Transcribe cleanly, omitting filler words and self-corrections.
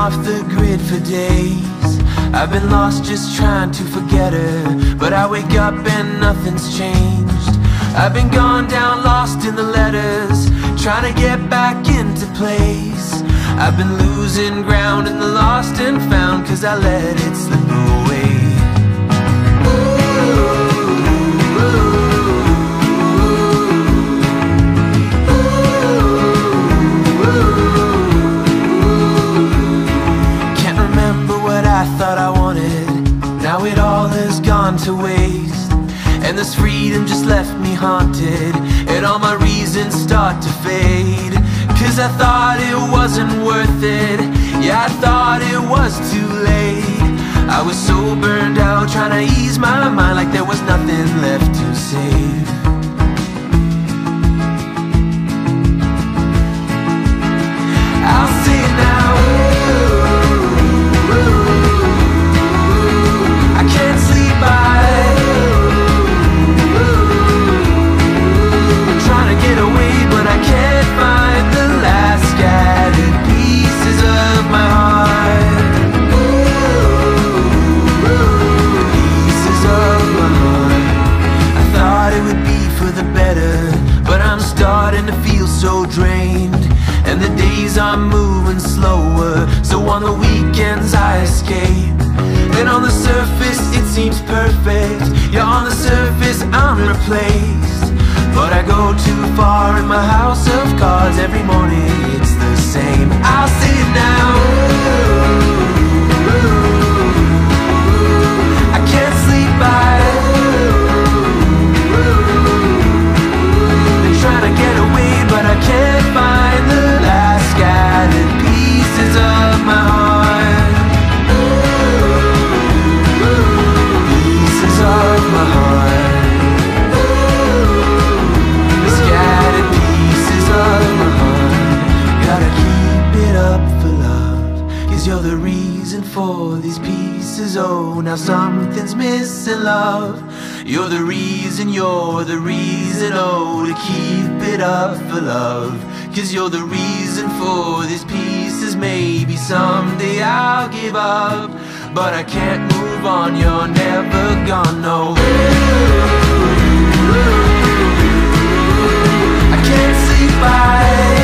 off the grid for days. I've been lost just trying to forget her, but I wake up and nothing's changed. I've been gone down, lost in the letters, trying to get back into place. I've been losing ground in the lost and found, 'cause I let it slip away. Can't remember what I thought I wanted, now it all has gone to waste. And this freedom just left me haunted, and all my reasons start to fade. 'Cause I thought it wasn't worth it, yeah, I thought it was too late. I was so burned out, trying to ease my mind like there was nothing left to save. I'll say it now, I can't sleep by. Get away, but I can't find the last scattered pieces of my heart. Pieces of my heart. I thought it would be for the better, but I'm starting to feel so drained. And the days are moving slower, so on the weekends I escape. And on the surface it seems perfect, yeah, on the surface I'm replaced. But I go too far in my house of cards, every morning it's the same. I'll say it now, I can't sleep by. Been trying to get away, but I can't find the last scattered pieces of my heart. Pieces of my heart. You're the reason for these pieces, oh, now something's missing, love. You're the reason, oh, to keep it up for love. 'Cause you're the reason for these pieces, maybe someday I'll give up, but I can't move on, you're never gone, no. I can't sleep by.